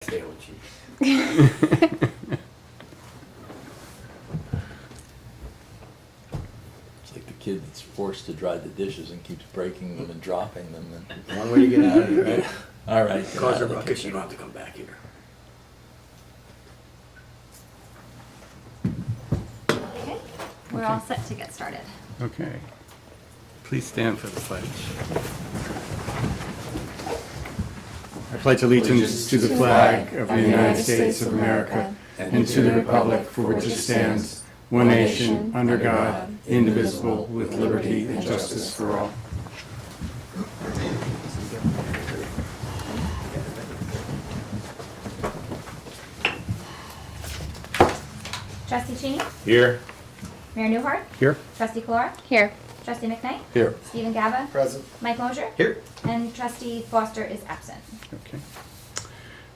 Stay with you. It's like the kid that's forced to dry the dishes and keeps breaking them and dropping them. And One way to get out of here, right? all right, get out Cause a of the ruckus, kitchen. you don't have to come back here. Okay, we're all set to get started. Okay. Please stand for the pledge. I pledge allegiance to the flag of the United States of America and to the republic for which it stands, one nation, under God, indivisible, with liberty and justice for all. Trustee Cheney, Here. Mayor Newhart, Here. Trustee Clora, Here. Trustee McKnight, Here. Stephen Gaba, Present. Mike Mosier, Here. and Trustee Foster is absent. Okay.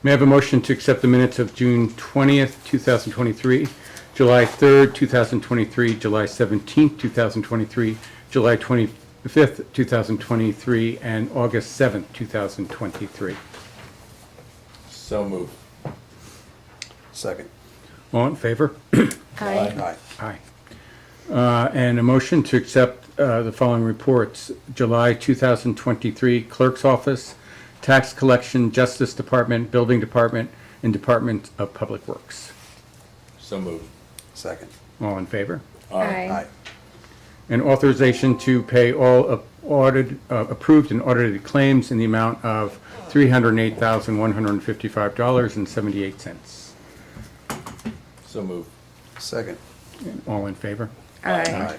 May I have a motion to accept the minutes of June 20th, 2023, July 3rd, 2023, July 17th, 2023, July 25th, 2023, and August 7th, 2023. So move. Second. All in favor? Aye. Aye. And a motion to accept the following reports. July 2023 Clerk's Office, Tax Collection, Justice Department, Building Department, and Department of Public Works. So move. Second. All in favor? Aye. And authorization to pay all approved and audited claims in the amount of $308,155.78. So move. Second. All in favor? Aye.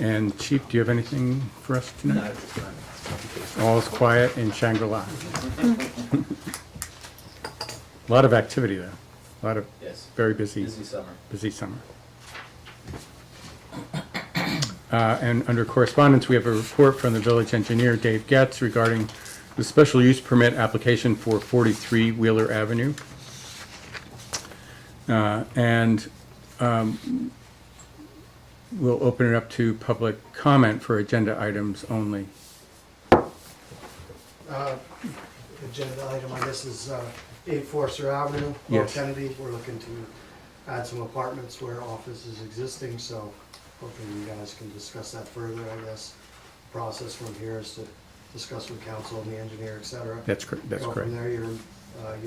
And Chief, do you have anything for us tonight? All is quiet in Shangri-La. A lot of activity, though. A lot of Yes. very busy summer. summer. And under correspondence, we have a report from the village engineer, Dave Getz, regarding the special use permit application for 43 Wheeler Avenue. We'll open it up to public comment for agenda items only. Agenda item, I guess, is 8 Forster Avenue, North Yes. Kennedy. We're looking to add some apartments where office is existing, so hoping you guys can discuss that further, I guess. Process from here is to discuss with council and the engineer, et cetera. That's correct. That's Go correct. from there, you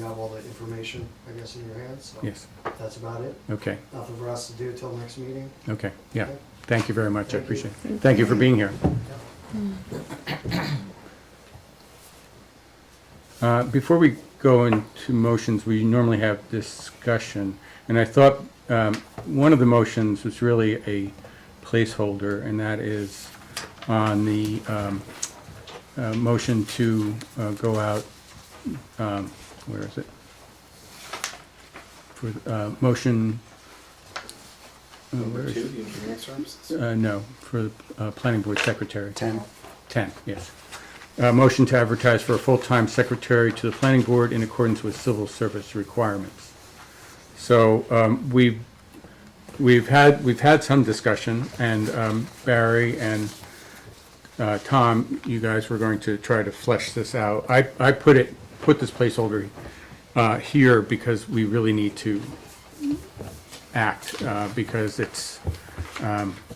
have all the information, I guess, in your hands, so Yes. that's about it. Okay. Nothing for us to do till next meeting. Okay. Yeah. Okay. Thank you very much. I Thank you. appreciate it. Thank you for being here. Before we go into motions, we normally have discussion, and I thought one of the motions was really a placeholder, and that is on the motion to go out, where is it? For motion, where is it? the engineering services. No, for planning board secretary. 10. 10, yes. Motion to advertise for a full-time secretary to the planning board in accordance with civil service requirements. So we've had some discussion, and Barry and Tom, you guys were going to try to flesh this out. I put this placeholder here because we really need to act, because it's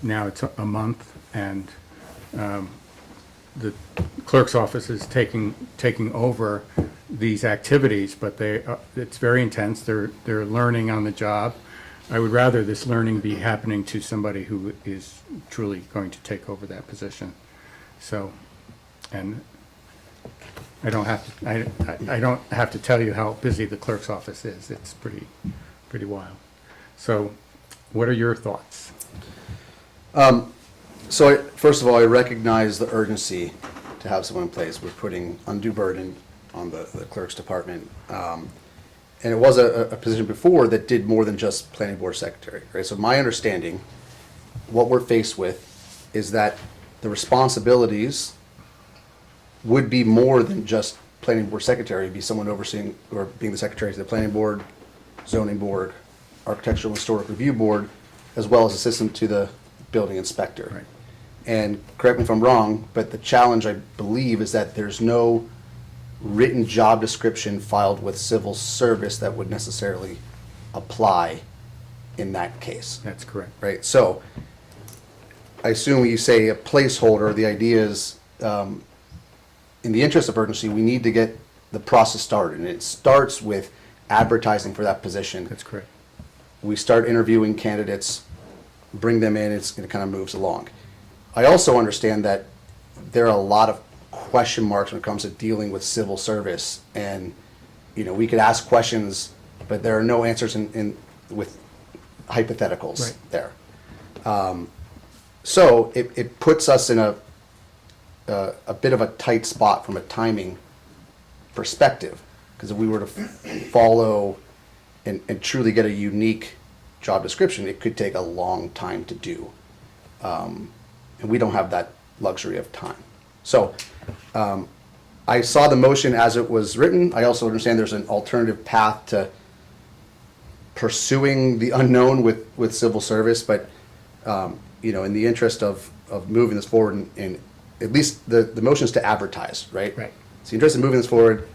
now it's a month, and the clerk's office is taking over these activities, but it's very intense. They're learning on the job. I would rather this learning be happening to somebody who is truly going to take over that position. So, and I don't have to tell you how busy the clerk's office is. It's pretty wild. So, what are your thoughts? First of all, I recognize the urgency to have someone in place. We're putting undue burden on the clerk's department. And it was a position before that did more than just planning board secretary, right? So my understanding, what we're faced with is that the responsibilities would be more than just planning board secretary. It'd be someone overseeing or being the secretary to the planning board, zoning board, architectural and historic review board, as well as assistant to the building inspector. Right. And correct me if I'm wrong, but the challenge, I believe, is that there's no written job description filed with civil service that would necessarily apply in that case, That's correct. right? So I assume when you say a placeholder, the idea is, in the interest of urgency, we need to get the process started. And it starts with advertising for that position. That's correct. We start interviewing candidates, bring them in, it kind of moves along. I also understand that there are a lot of question marks when it comes to dealing with civil service. And, you know, we could ask questions, but there are no answers with hypotheticals Right. there. So it puts us in a bit of a tight spot from a timing perspective. Because if we were to follow and truly get a unique job description, it could take a long time to do. And we don't have that luxury of time. So I saw the motion as it was written. I also understand there's an alternative path to pursuing the unknown with civil service, but you know, in the interest of moving this forward, and at least the motion is to advertise, right? Right. So, in the interest of moving this forward,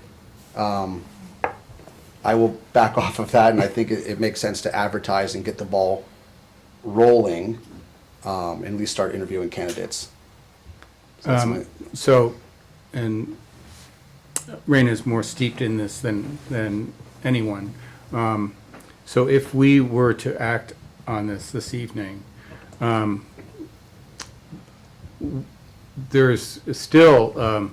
I will back off of that, and I think it makes sense to advertise and get the ball rolling, and at least start interviewing candidates. So that's my- So, and Raina is more steeped in this than anyone. So if we were to act on this evening, there's still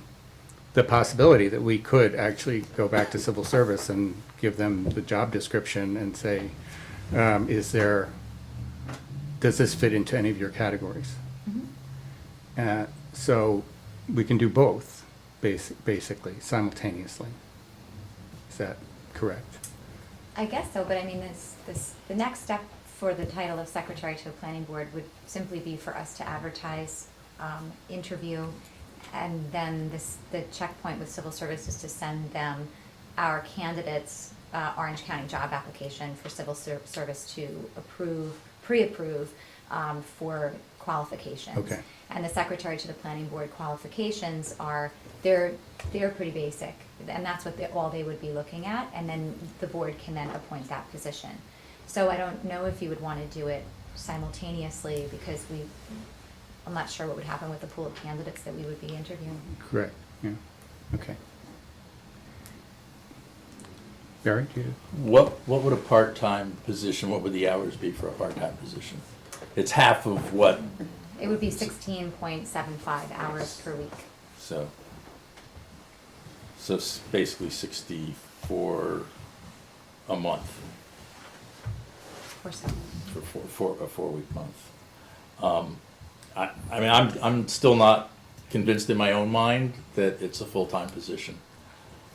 the possibility that we could actually go back to civil service and give them the job description and say, does this fit into any of your categories? So we can do both, basically, simultaneously. Is that correct? I guess so, but I mean, the next step for the title of secretary to a planning board would simply be for us to advertise, interview, and then the checkpoint with civil service is to send them our candidates' Orange County job application for civil service to pre-approve for qualifications. Okay. And the secretary to the planning board qualifications they're pretty basic, and that's what all they would be looking at, and then the board can then appoint that position. So I don't know if you would want to do it simultaneously, because I'm not sure what would happen with the pool of candidates that we would be interviewing. Correct, yeah, okay. Barry, do you? What would a part-time position, what would the hours be for a part-time position? It's half of what, It would be 16.75 hours per week. so it's basically 64 a month Or so. for a 4-week month. I mean, I'm still not convinced in my own mind that it's a full-time position.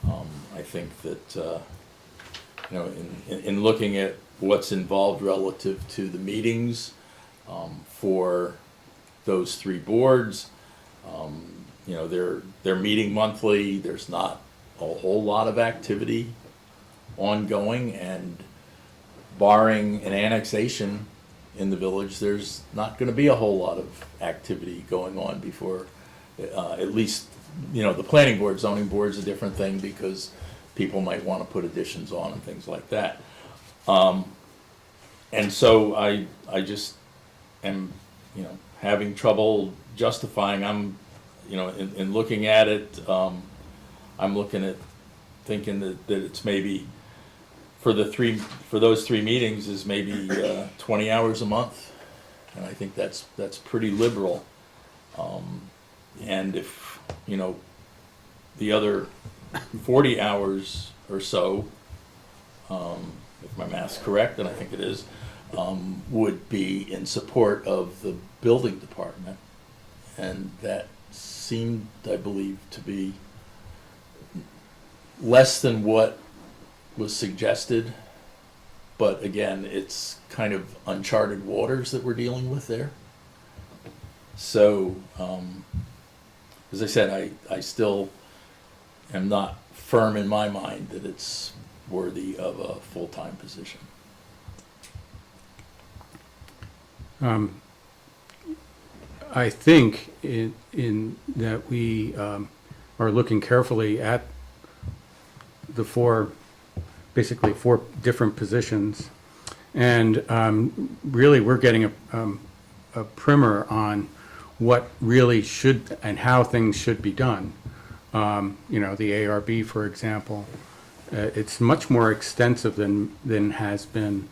I think that, you know, in looking at what's involved relative to the meetings for those 3 boards, you know, they're meeting monthly. There's not a whole lot of activity ongoing, and barring an annexation in the village, there's not going to be a whole lot of activity going on before, at least, you know, the planning board, zoning board's a different thing, because people might want to put additions on and things like that. And so I just am, you know, having trouble justifying. You know, in looking at it, I'm looking at thinking that it's maybe for those 3 meetings is maybe 20 hours a month, and I think that's pretty liberal. And if, you know, the other 40 hours or so, if my math's correct, and I think it is, would be in support of the building department, and that seemed, I believe, to be less than what was suggested, but again, it's kind of uncharted waters that we're dealing with there. So, as I said, I still am not firm in my mind that it's worthy of a full-time position. I think in that we are looking carefully at the four, basically four different positions. And really, we're getting a primer on what really should and how things should be done. You know, the ARB, for example, it's much more extensive than has been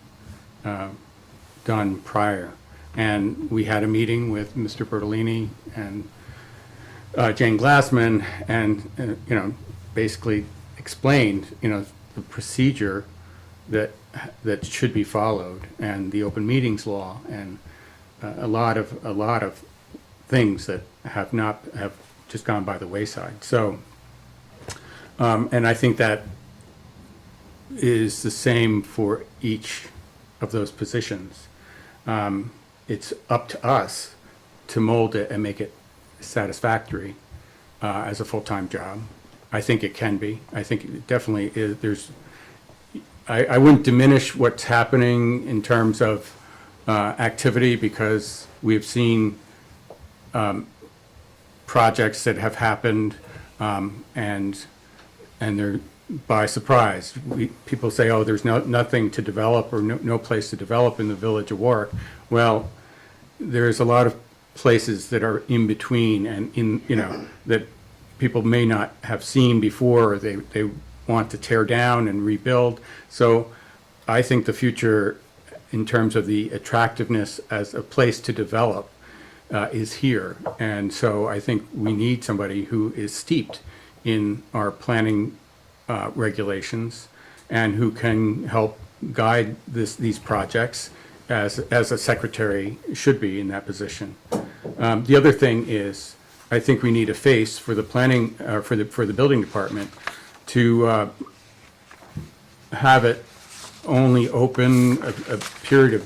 done prior. And we had a meeting with Mr. Bertolini and Jane Glassman, and you know, basically explained, you know, the procedure that should be followed, and the open meetings law, and a lot of things that have just gone by the wayside. So, and I think that is the same for each of those positions. It's up to us to mold it and make it satisfactory as a full-time job. I think it can be. I think it definitely is. I wouldn't diminish what's happening in terms of activity, because we've seen projects that have happened and they're by surprise. People say, oh, there's nothing to develop, or no place to develop in the Village of Warwick. Well, there's a lot of places that are in between, and you know, that people may not have seen before, or they want to tear down and rebuild. So I think the future, in terms of the attractiveness as a place to develop, is here. And so I think we need somebody who is steeped in our planning regulations, and who can help guide these projects as a secretary should be in that position. The other thing is, I think we need a face for the planning, for the building department, to have it only open a period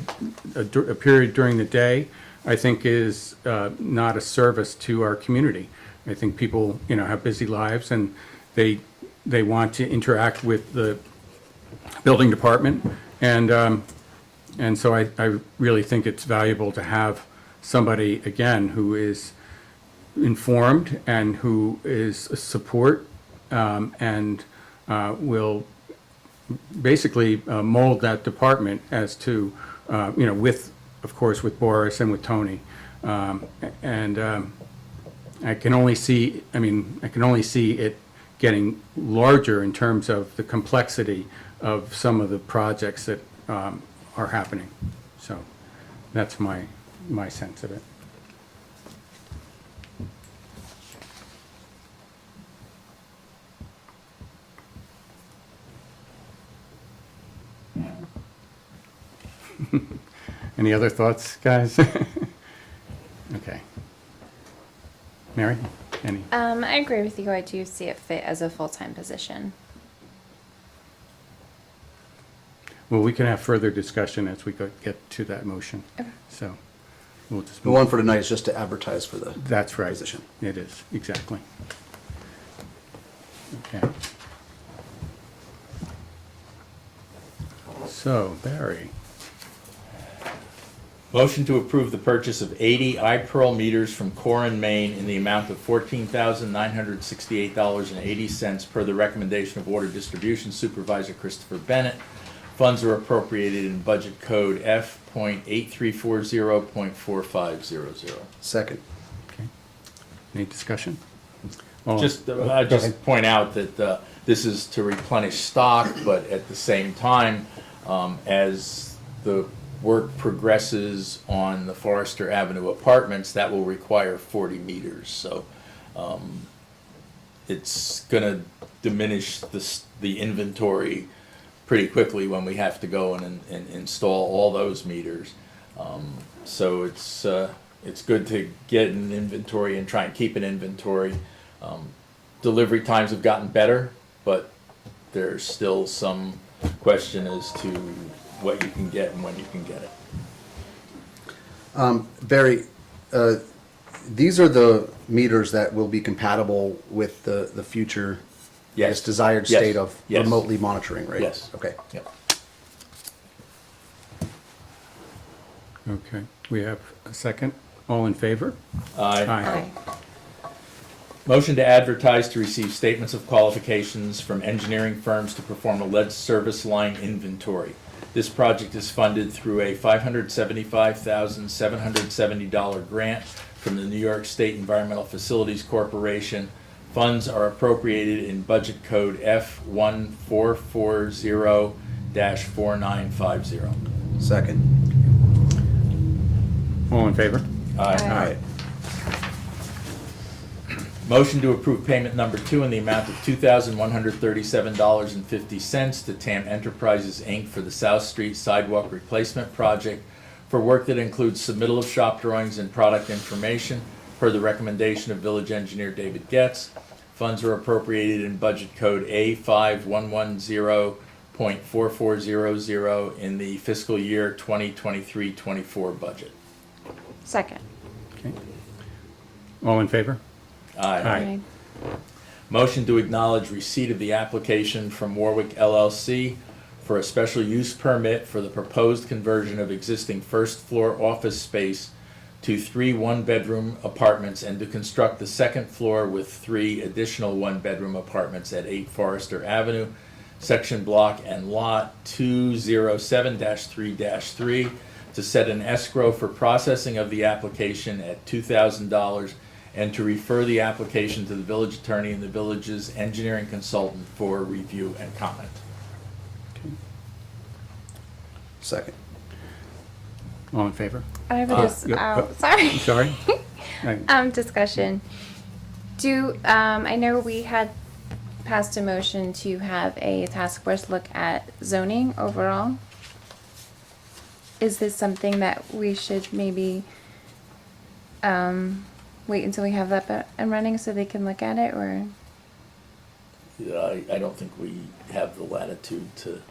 during the day. I think is not a service to our community. I think people, you know, have busy lives, and they want to interact with the building department, and so I really think it's valuable to have somebody, again, who is informed and who is a support, and will basically mold that department as to, you know, with, of course, with Boris and with Tony. I can only see it getting larger in terms of the complexity of some of the projects that are happening. So that's my sense of it. Any other thoughts, guys? Okay. Mary, any? I agree with you. I do see it fit as a full-time position. Well, we can have further discussion as we get to that motion. Okay. So we'll just. The one for tonight is just to advertise for the That's right. position. It is, exactly. Okay. So, Barry, Motion to approve the purchase of 80 iPearl meters from Corin, Maine in the amount of $14,968.80 per the recommendation of Water Distribution Supervisor Christopher Bennett. Funds are appropriated in budget code F.8340.4500. Second. okay. Any discussion? All- Just, go I ahead. just point out that this is to replenish stock, but at the same time, as the work progresses on the Forester Avenue apartments, that will require 40 meters. So it's going to diminish the inventory pretty quickly when we have to go and install all those meters. So it's good to get an inventory and try and keep an inventory. Delivery times have gotten better, but there's still some question as to what you can get and when you can get it. Barry, these are the meters that will be compatible with the future, I guess, Yes. desired Yes. state of Yes. remotely monitoring, right? Yes. Okay. Yep. Okay, we have a second. All in favor? Aye. Aye. Motion to advertise to receive statements of qualifications from engineering firms to perform a lead service line inventory. This project is funded through a $575,770 grant from the New York State Environmental Facilities Corporation. Funds are appropriated in budget code F1440-4950. Second. All in favor? Aye. Motion to approve payment number 2 in the amount of $2,137.50 to TAM Enterprises, Inc. for the South Street Sidewalk Replacement Project for work that includes submittal of shop drawings and product information per the recommendation of Village Engineer David Getz. Funds are appropriated in budget code A5110.4400 in the fiscal year 2023-24 budget. Second. Okay. All in favor? Aye. Motion to acknowledge receipt of the application from Warwick LLC for a special use permit for the proposed conversion of existing first-floor office space to 3 one-bedroom apartments and to construct the second floor with 3 additional one-bedroom apartments at 8 Forester Avenue, Section Block and Lot 207-3-3, to set an escrow for processing of the application at $2,000 and to refer the application to the village attorney and the village's engineering consultant for review and comment. Second. All in favor? I have Uh, a yeah, sorry. Sorry? Discussion. I know we had passed a motion to have a task force look at zoning overall. Is this something that we should maybe, wait until we have that up and running so they can look at it, or? I don't think we have the latitude to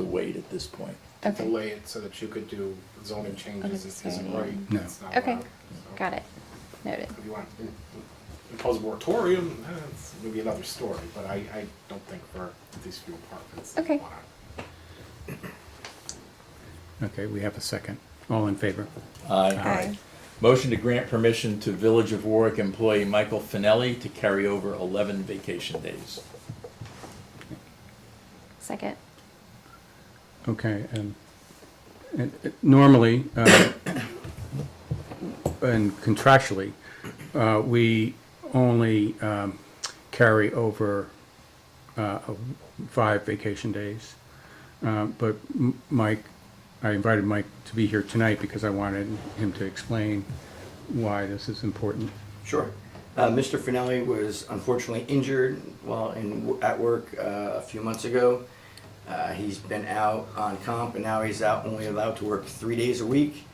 wait at this point. Okay, delay it so that you could do zoning changes Okay, isn't so- right. No. It's not okay, allowed, so. got it, noted. If you want to impose a moratorium, it's maybe another story, but I don't think for these few apartments. that Okay. you wanna- Okay, we have a second. All in favor? Aye. Motion to grant permission to Village of Warwick employee Michael Finelli to carry over 11 vacation days. Second. Okay, and normally, and contractually, we only carry over 5 vacation days. But Mike, I invited Mike to be here tonight because I wanted him to explain why this is important. Sure. Mr. Finelli was unfortunately injured while at work a few months ago. He's been out on comp and now he's out only allowed to work 3 days a week.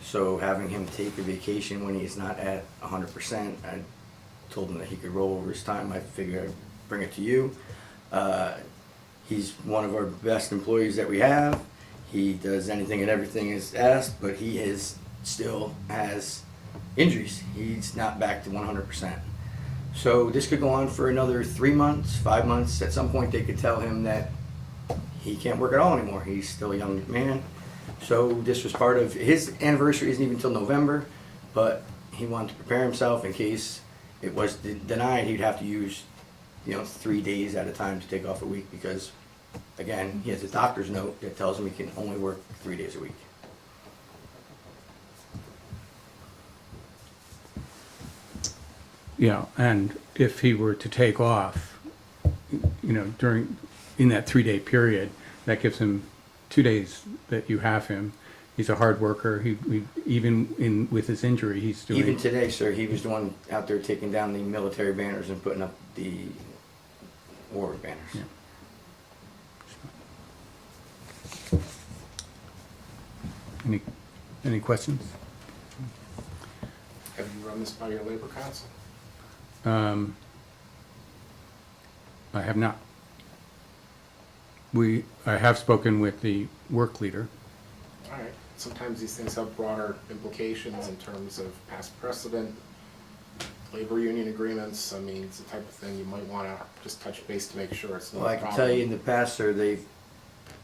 So having him take a vacation when he's not at 100%, I told him that he could roll over his time. I figured I'd bring it to you. He's one of our best employees that we have. He does anything and everything is asked, but he still has injuries. He's not back to 100%. So this could go on for another 3 months, 5 months. At some point they could tell him that he can't work at all anymore. He's still a young man. So this was part of his anniversary isn't even until November, but he wanted to prepare himself in case it was denied. He'd have to use 3 days at a time to take off a week because, again, he has a doctor's note that tells him he can only work 3 days a week. Yeah, and if he were to take off, in that 3-day period, that gives him 2 days that you have him. He's a hard worker. He even with his injury, he's doing. Even today, sir, he was the one out there taking down the military banners and putting up the war banners. Yeah. Any questions? Have you run this by your labor council? I have not. I have spoken with the work leader. All right. Sometimes these things have broader implications in terms of past precedent, labor union agreements. I mean, it's the type of thing you might want to just touch base to make sure it's not Well, a I problem. can tell you in the past, sir, they've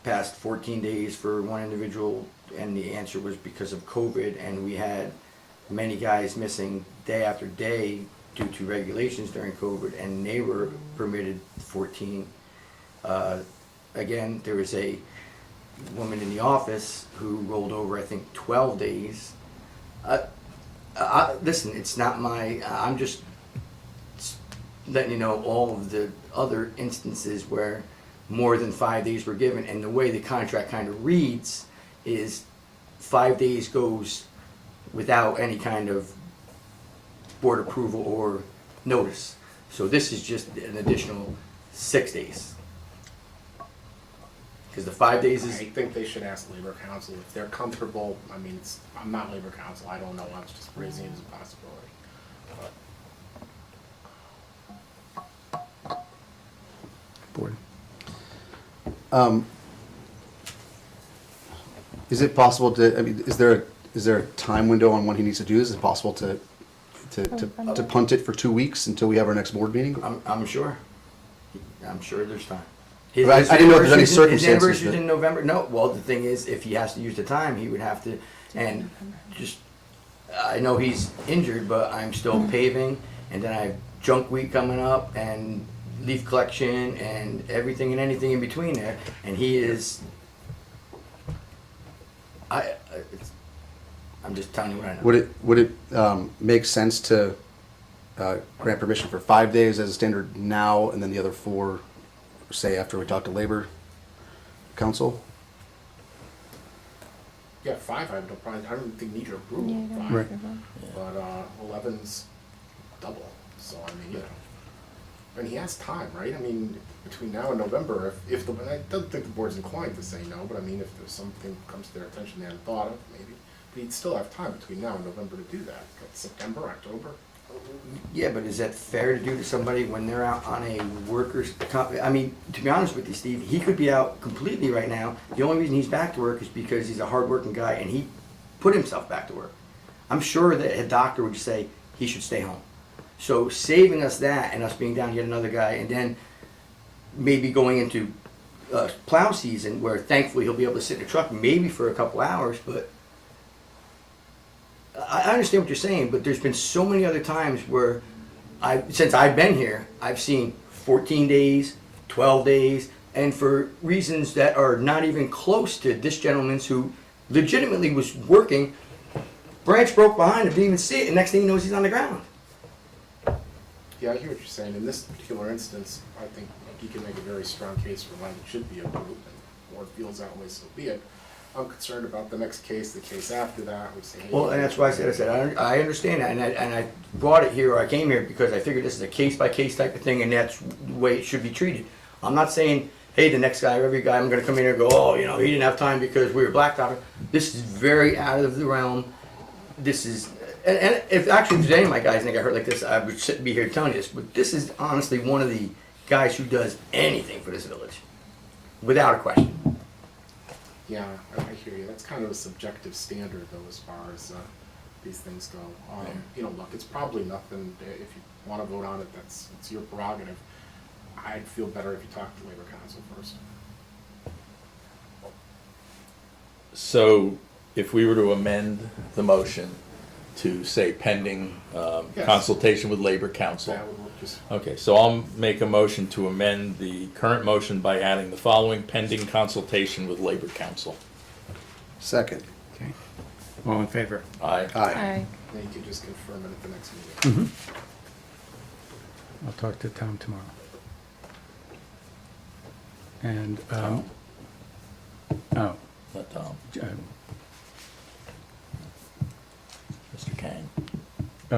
passed 14 days for one individual, and the answer was because of COVID, and we had many guys missing day after day due to regulations during COVID, and they were permitted 14. Again, there was a woman in the office who rolled over, I think, 12 days. Listen, it's not my, I'm just letting you know all of the other instances where more than 5 days were given, and the way the contract kind of reads is 5 days goes without any kind of board approval or notice. So this is just an additional 6 days. Because the 5 days I is, think they should ask Labor Council if they're comfortable. I mean, I'm not Labor Council, I don't know, I was just raising it as a possibility. But Board. Is it possible to, I mean, is there a time window on when he needs to do this? Is it possible to punt it for 2 weeks until we have our next board meeting? I'm sure. I'm sure there's time. But I didn't know if there's any His circumstances anniversary's that- in November. No, well, the thing is, if he has to use the time, he would have to, and just, I know he's injured, but I'm still paving, and then I have junk week coming up, and leaf collection, and everything and anything in between there, and he is, I'm just telling you what I know. Would it make sense to grant permission for 5 days as a standard now, and then the other 4, say, after we talk to Labor Council? yeah, 5, I have no problem, I don't think need your approval, Yeah, you don't 5. Right. But 11's double, so I mean, you know. And he has time, right? I mean, between now and November, if the, and I don't think the board's inclined to say no, but I mean, if there's something comes to their attention they hadn't thought of, maybe. But he'd still have time between now and November to do that. Got September, October. Yeah, but is that fair to do to somebody when they're out on a workers' comp? I mean, to be honest with you, Steve, he could be out completely right now. The only reason he's back to work is because he's a hardworking guy and he put himself back to work. I'm sure that a doctor would say he should stay home. So saving us that and us being down yet another guy, and then maybe going into plow season where thankfully he'll be able to sit in the truck maybe for a couple hours, but I understand what you're saying, but there's been so many other times where since I've been here, I've seen 14 days, 12 days, and for reasons that are not even close to this gentleman's who legitimately was working, branch broke behind him, didn't even see it, and next thing he knows he's on the ground. Yeah, I hear what you're saying. In this particular instance, I think he can make a very strong case for why it should be approved, and the board feels that way, so be it. I'm concerned about the next case, the case after that, we say, hey. Well, and that's why I said, I understand that, and I brought it here, or I came here because I figured this is a case-by-case type of thing, and that's the way it should be treated. I'm not saying, hey, the next guy or every guy, I'm gonna come in here and go, oh, you know, he didn't have time because we were blacktopping. This is very out of the realm. This is, and if actually there's any of my guys that got hurt like this, I would be here telling you this, but this is honestly one of the guys who does anything for this village, without a question. Yeah, I hear you. That's kind of a subjective standard, though, as far as these things go. You know, look, it's probably nothing. If you want to vote on it, it's your prerogative. I'd feel better if you talked to Labor Council first. So if we were to amend the motion to say pending Yes. consultation with Labor Council. That would work just. Okay, so I'll make a motion to amend the current motion by adding the following: pending consultation with Labor Council. Second. Okay. All in favor? Aye. Aye. Then you could just confirm it at the next meeting. I'll talk to Tom tomorrow. And, oh, Not Tom, Mr. Kang. I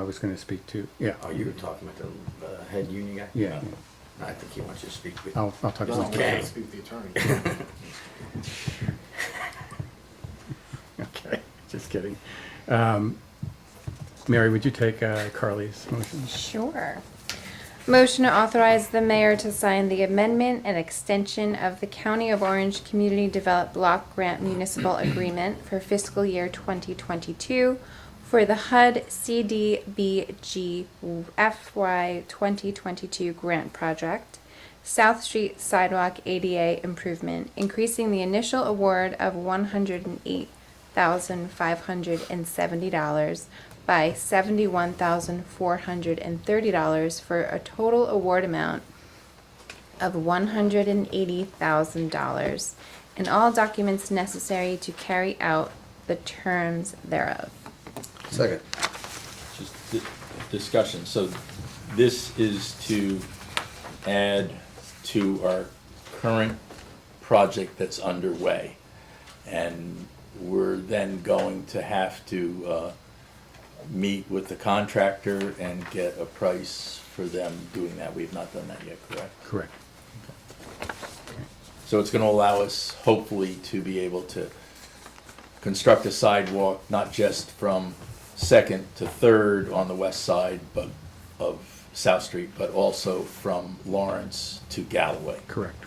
was gonna speak to, yeah, Oh, you were talking about the head union guy? yeah. I think he wants to speak with. I'll talk to No, Mr. we Okay. can't speak to the attorney. Okay, just kidding. Mary, would you take Carly's motion? Sure. Motion to authorize the mayor to sign the amendment and extension of the County of Orange Community Developed Block Grant Municipal Agreement for fiscal year 2022 for the HUD CDBG FY 2022 grant project, South Street Sidewalk ADA Improvement, increasing the initial award of $108,570 by $71,430 for a total award amount of $180,000 and all documents necessary to carry out the terms thereof. Second. Just discussion. So this is to add to our current project that's underway. And we're then going to have to meet with the contractor and get a price for them doing that. We've not done that yet, correct? Correct. So it's going to allow us, hopefully, to be able to construct a sidewalk, not just from Second to Third on the west side but of South Street, but also from Lawrence to Galloway. Correct.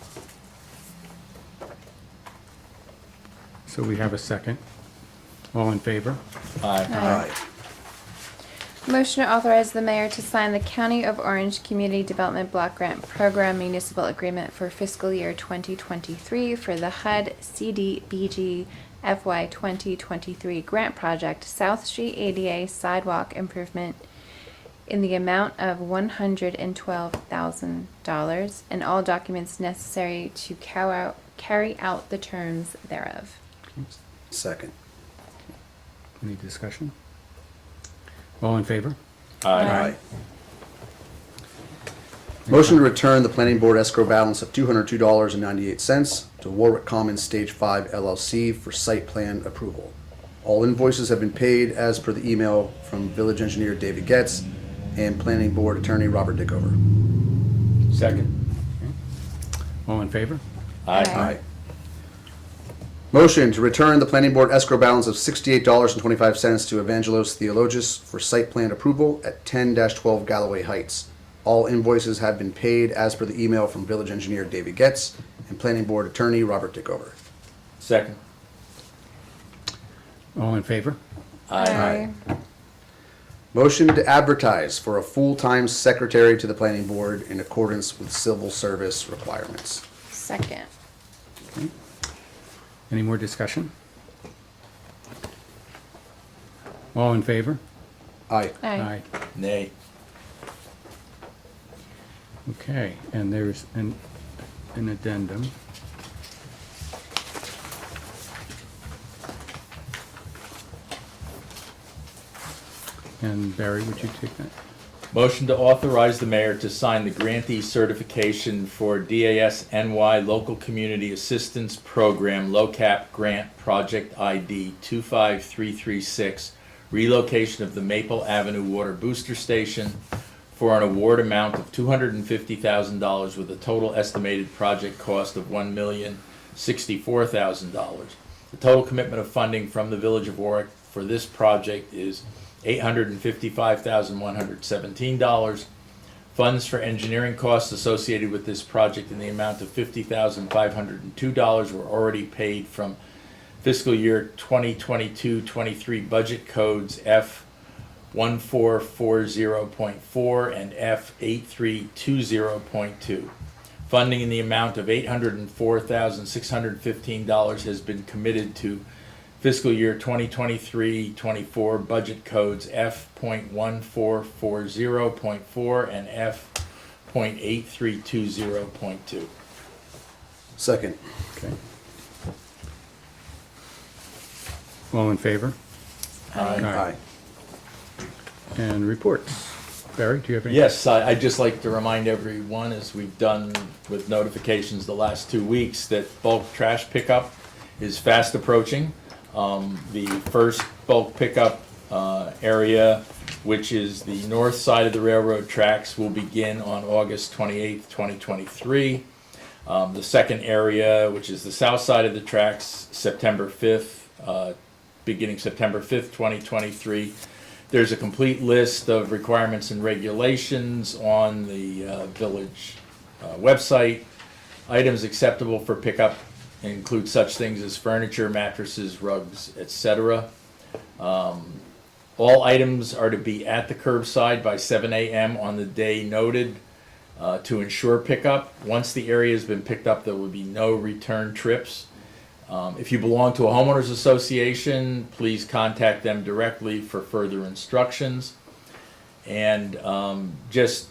So we have a second. All in favor? Aye. Aye. Motion to authorize the mayor to sign the County of Orange Community Development Block Grant Program Municipal Agreement for fiscal year 2023 for the HUD CDBG FY 2023 Grant Project South Street ADA Sidewalk Improvement in the amount of $112,000 and all documents necessary to carry out the terms thereof. Second. Any discussion? All in favor? Aye. Motion to return the planning board escrow balance of $202.98 to Warwick Commons Stage 5 LLC for site plan approval. All invoices have been paid as per the email from village engineer David Getz and planning board attorney Robert Dickover. Second. All in favor? Aye. Aye. Motion to return the planning board escrow balance of $68.25 to Evangelos Theologus for site plan approval at 10-12 Galloway Heights. All invoices have been paid as per the email from village engineer David Getz and planning board attorney Robert Dickover. Second. All in favor? Aye. Motion to advertise for a full-time secretary to the planning board in accordance with civil service requirements. Second. Any more discussion? All in favor? Aye. Aye. Nay. Okay, and there's an addendum. And Barry, would you take that? Motion to authorize the mayor to sign the grantee certification for DAS-NY Local Community Assistance Program LoCap Grant Project ID 25336, relocation of the Maple Avenue Water Booster Station for an award amount of $250,000 with a total estimated project cost of $1,064,000. The total commitment of funding from the Village of Warwick for this project is $855,117. Funds for engineering costs associated with this project in the amount of $50,502 were already paid from fiscal year 2022-23 budget codes F1440.4 and F8320.2. Funding in the amount of $804,615 has been committed to fiscal year 2023-24 budget codes F.1440.4 and F.8320.2. Second. Okay. All in favor? Aye. And reports. Barry, do you have any? Yes, I'd just like to remind everyone, as we've done with notifications the last 2 weeks, that bulk trash pickup is fast approaching. The first bulk pickup area, which is the north side of the railroad tracks, will begin on August 28th, 2023. The second area, which is the south side of the tracks, September 5th, beginning September 5th, 2023. There's a complete list of requirements and regulations on the village website. Items acceptable for pickup include such things as furniture, mattresses, rugs, etc. All items are to be at the curbside by 7 a.m. on the day noted to ensure pickup. Once the area has been picked up, there will be no return trips. If you belong to a homeowners association, please contact them directly for further instructions. And just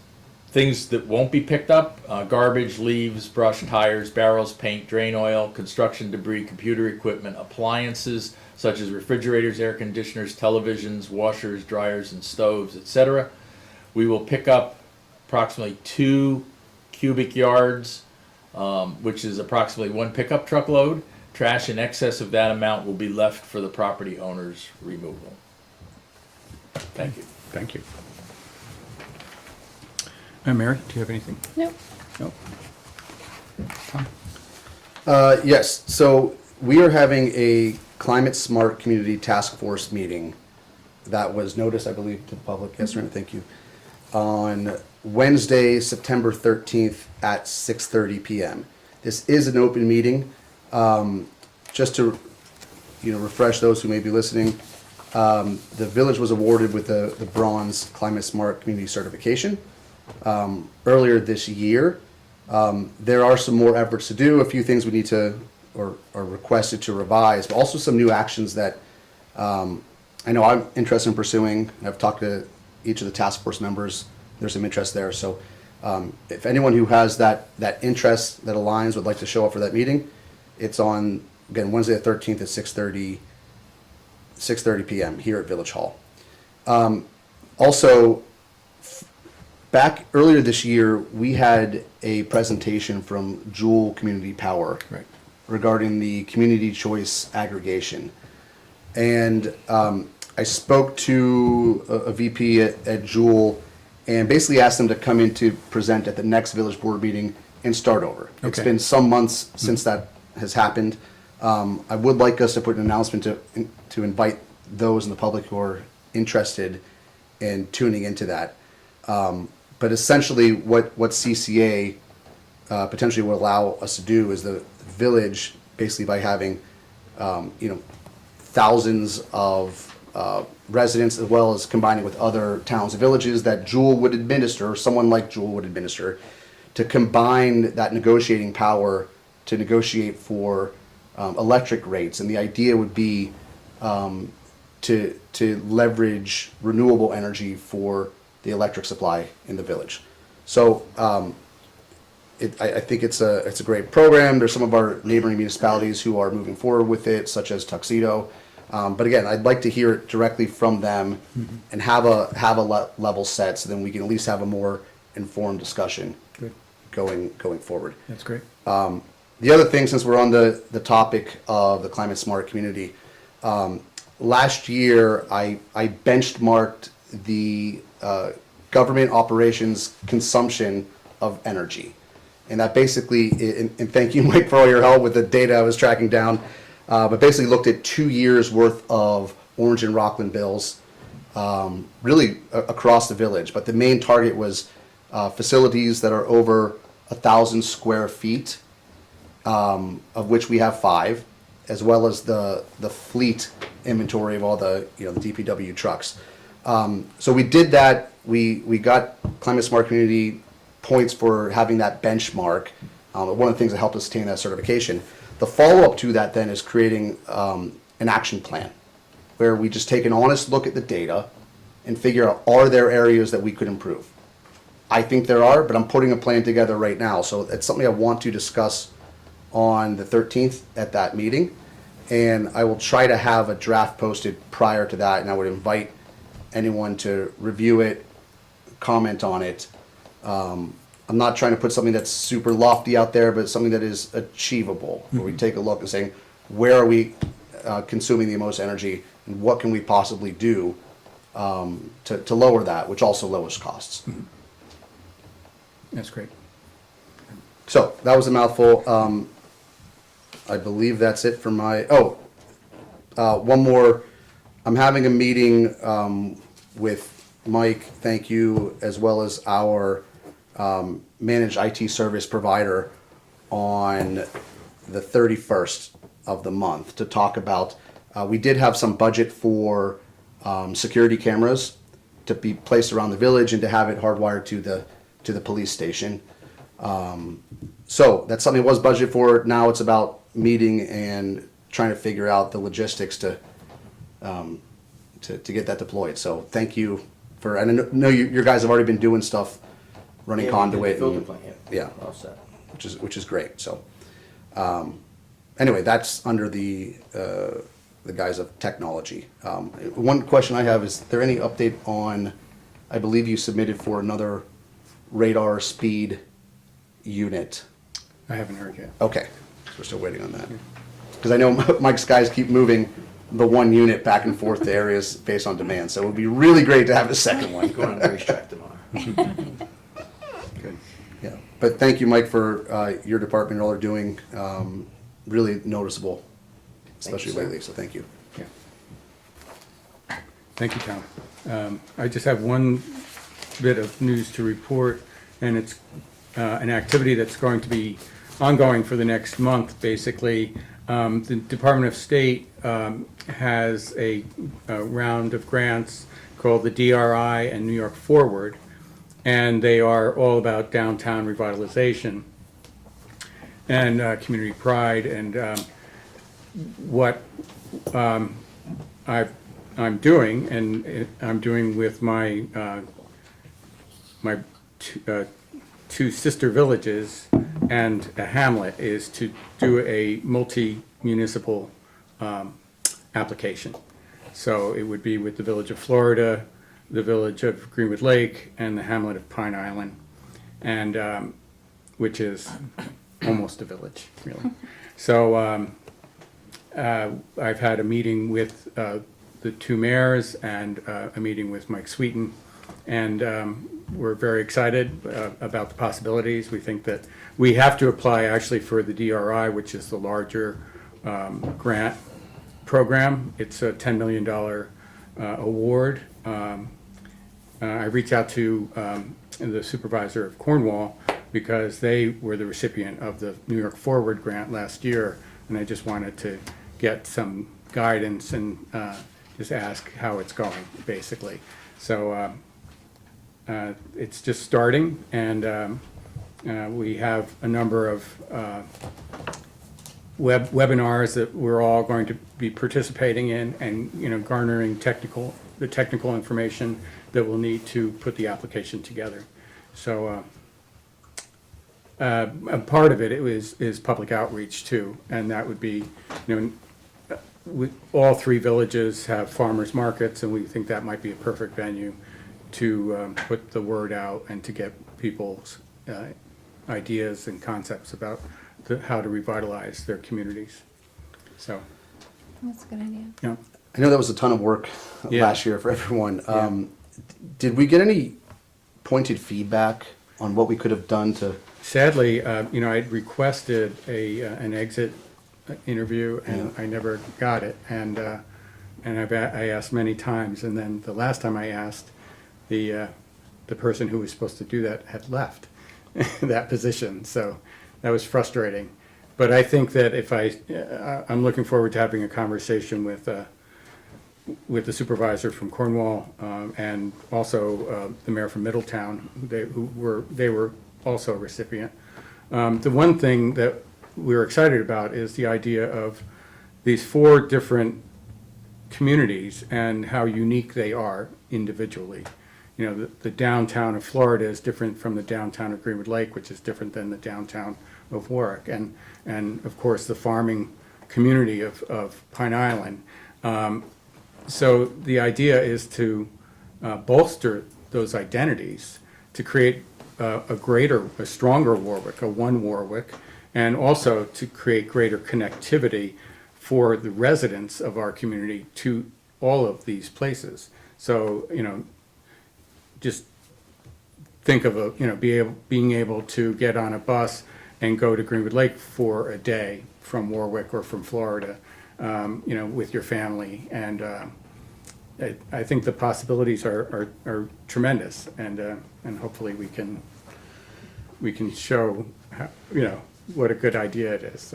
things that won't be picked up, garbage, leaves, brush, tires, barrels, paint, drain oil, construction debris, computer equipment, appliances such as refrigerators, air conditioners, televisions, washers, dryers, and stoves, etc. We will pick up approximately 2 cubic yards, which is approximately 1 pickup truck load. Trash in excess of that amount will be left for the property owner's removal. Thank you. Thank you. Mary, do you have anything? Nope. No? Tom? Yes, so we are having a Climate Smart Community Task Force meeting that was noticed, I believe, to the public. Yes, Rena, thank you. On Wednesday, September 13th at 6:30 p.m. This is an open meeting. Just to, refresh those who may be listening, the village was awarded with the Bronze Climate Smart Community Certification earlier this year. There are some more efforts to do, a few things we need to, or are requested to revise, but also some new actions that I know I'm interested in pursuing. I've talked to each of the task force members. There's some interest there. So if anyone who has that interest that aligns would like to show up for that meeting, it's on, again, Wednesday the 13th at 6:30 p.m. here at Village Hall. Also, back earlier this year, we had a presentation from Joule Community Power Right. regarding the community choice aggregation. And I spoke to a VP at Joule and basically asked them to come in to present at the next village board meeting and start over. It's Okay. been some months since that has happened. I would like us to put an announcement to invite those in the public who are interested in tuning into that. But essentially, what CCA potentially would allow us to do is the village, basically by having, thousands of residents, as well as combining with other towns and villages that Joule would administer, or someone like Joule would administer, to combine that negotiating power to negotiate for electric rates. And the idea would be to leverage renewable energy for the electric supply in the village. So I think it's a great program. There's some of our neighboring municipalities who are moving forward with it, such as Tuxedo. But again, I'd like to hear it directly from them and have a level set, so then we can at least have a more informed discussion Good. going forward. That's great. The other thing, since we're on the topic of the climate smart community, last year I benchmarked the government operations consumption of energy. And that basically, and thank you, Mike, for all your help with the data I was tracking down, but basically looked at 2 years worth of Orange and Rockland bills, really across the village. But the main target was facilities that are over 1,000 square feet, of which we have 5, as well as the fleet inventory of all the the DPW trucks. So we did that. We got Climate Smart Community points for having that benchmark. One of the things that helped us attain that certification. The follow-up to that then is creating an action plan, where we just take an honest look at the data and figure out, are there areas that we could improve? I think there are, but I'm putting a plan together right now. So it's something I want to discuss on the 13th at that meeting. And I will try to have a draft posted prior to that, and I would invite anyone to review it, comment on it. I'm not trying to put something that's super lofty out there, but something that is achievable, where we take a look and saying, where are we consuming the most energy, and what can we possibly do to lower that, which also lowers costs. That's great. So that was a mouthful. I believe that's it for my, one more. I'm having a meeting with Mike, thank you, as well as our managed IT service provider on the 31st of the month to talk about, we did have some budget for security cameras to be placed around the village and to have it hardwired to the police station. So that's something that was budgeted for. Now it's about meeting and trying to figure out the logistics to get that deployed. So thank you for, and I know you guys have already been doing stuff, running Yeah, conduit. Filter and- plant, Yeah. All set. which is great. So, anyway, that's under the guise of technology. One question I have is there any update on? I believe you submitted for another radar speed unit. I haven't heard yet. Okay, so we're still waiting on that. Because I know Mike's guys keep moving the one unit back and forth to areas based on demand. So it would be really great to have a second one. Going on the racetrack tomorrow. Good. Yeah, but thank you, Mike, for your department and all they're doing. Really noticeable, especially sir. lately. So thank you. Yeah. Thank you, Tom. I just have one bit of news to report, and it's an activity that's going to be ongoing for the next month, basically. The Department of State has a round of grants called the DRI and New York Forward, and they are all about downtown revitalization and community pride. And what I'm doing, and I'm doing with my two sister villages and a hamlet, is to do a multi-municipal application. So it would be with the Village of Florida, the Village of Greenwood Lake, and the hamlet of Pine Island, and which is almost a village, really. So I've had a meeting with the two mayors and a meeting with Mike Sweeten, and we're very excited about the possibilities. We think that we have to apply actually for the DRI, which is the larger grant program. It's a $10 million award. I reached out to the supervisor of Cornwall because they were the recipient of the New York Forward grant last year, and I just wanted to get some guidance and just ask how it's going, basically. So it's just starting, and we have a number of webinars that we're all going to be participating in, and garnering the technical information that we'll need to put the application together. So a part of it is public outreach too, and that would be, all three villages have farmers markets, and we think that might be a perfect venue to put the word out and to get people's ideas and concepts about how to revitalize their communities. So, That's a good idea. yeah. I know that was a ton of work Yeah. last year for everyone. Yeah. Did we get any pointed feedback on what we could have done to? Sadly, I'd requested an exit interview, and I never got it. And I asked many times, and then the last time I asked, the person who was supposed to do that had left that position. So that was frustrating. But I think that if I'm looking forward to having a conversation with the supervisor from Cornwall, and also the mayor from Middletown. They were also a recipient. The one thing that we're excited about is the idea of these 4 different communities and how unique they are individually. The downtown of Florida is different from the downtown of Greenwood Lake, which is different than the downtown of Warwick, and of course the farming community of Pine Island. So the idea is to bolster those identities, to create a stronger Warwick, a one Warwick, and also to create greater connectivity for the residents of our community to all of these places. So, just think of being able to get on a bus and go to Greenwood Lake for a day from Warwick or from Florida, with your family. And I think the possibilities are tremendous, and hopefully we can show what a good idea it is.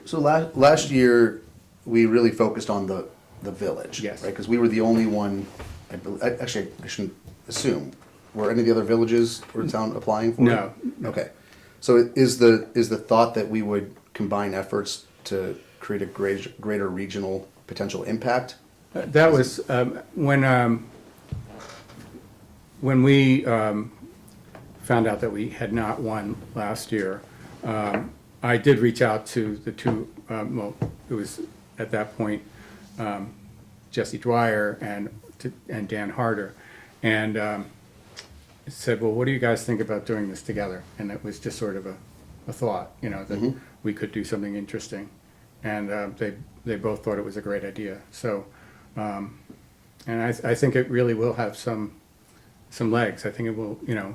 So last year, we really focused on the village. Yes. Right, because we were the only one, actually, I shouldn't assume, were any of the other villages or town applying for it? No. Okay. So is the thought that we would combine efforts to create a greater regional potential impact? That was when we found out that we had not won last year. I did reach out to the two, well, it was at that point Jesse Dwyer and Dan Harder, and said, well, what do you guys think about doing this together? And it was just sort of a thought, you know, that we could do something interesting. And they both thought it was a great idea. So, and I think it really will have some legs. I think it will, you know,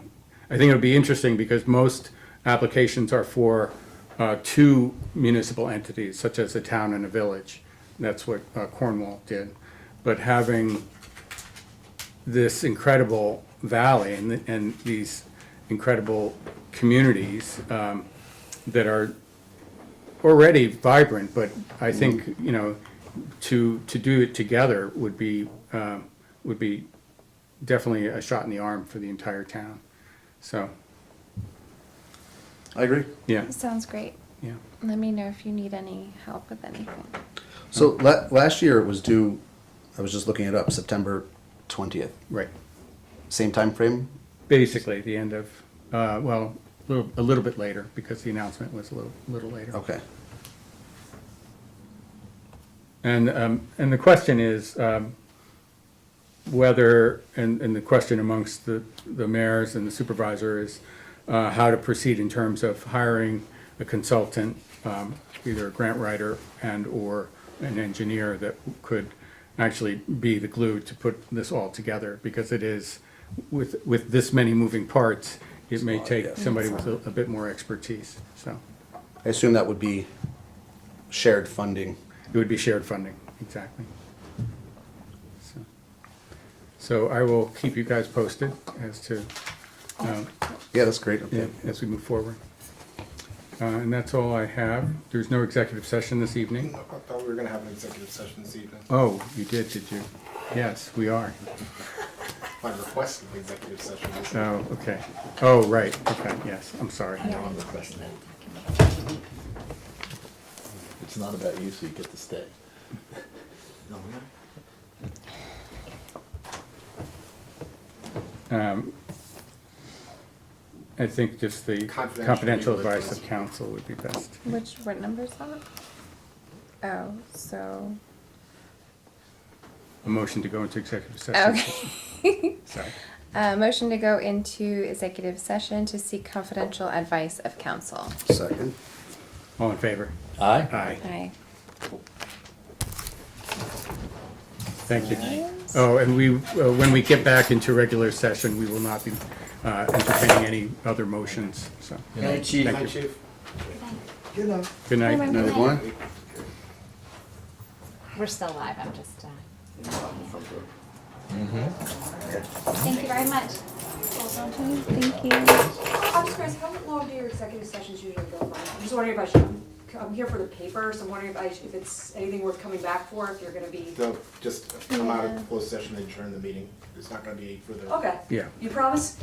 I think it'll be interesting because most applications are for two municipal entities, such as a town and a village. That's what Cornwall did. But having this incredible valley and these incredible communities that are already vibrant, but I think, you know, to do it together would be definitely a shot in the arm for the entire town. So, I agree. yeah, Sounds great. yeah. Let me know if you need any help with anything. So last year it was due, I was just looking it up, September 20th. Right. Same time frame? Basically, the end of, well, a little bit later, because the announcement was a little later. Okay. And the question is whether, and the question amongst the mayors and the supervisor is how to proceed in terms of hiring a consultant, either a grant writer and/or an engineer that could actually be the glue to put this all together, because it is, with this many moving parts, it may take somebody with a bit more expertise, so. I assume that would be shared funding. It would be shared funding, exactly. So I will keep you guys posted as to, Yeah, that's great. yeah, Okay. as we move forward. And that's all I have. There's no executive session this evening. I thought we were gonna have an executive session this evening. Oh, you did you? Yes, we are. My request of executive session this evening. Oh, okay. Oh, right, okay, yes, I'm sorry. I'm requesting it. It's not about you, so you get to stay. I think just the Confidential confidential legal advice of advice. counsel would be best. What number is that? Oh, so, A motion to go into executive session. okay. Sorry. Motion to go into executive session to seek confidential advice of counsel. Second. All in favor? Aye? Aye. Aye. Thank you. Oh, and we, when we get back into regular session, we will not be entertaining any other motions, so. Good night, Chief. Thank you. Chief. Good night. Good night. Bye-bye. Another one? We're still live, I'm just, thank you very much. Thank you. I'm just curious, how long do your executive sessions usually go for? I'm just wondering if I should, I'm here for the paper, so I'm wondering if it's anything worth coming back for, if you're gonna be, They'll just come out of closed session and adjourn the meeting. It's not gonna be further. okay. Yeah. You promise?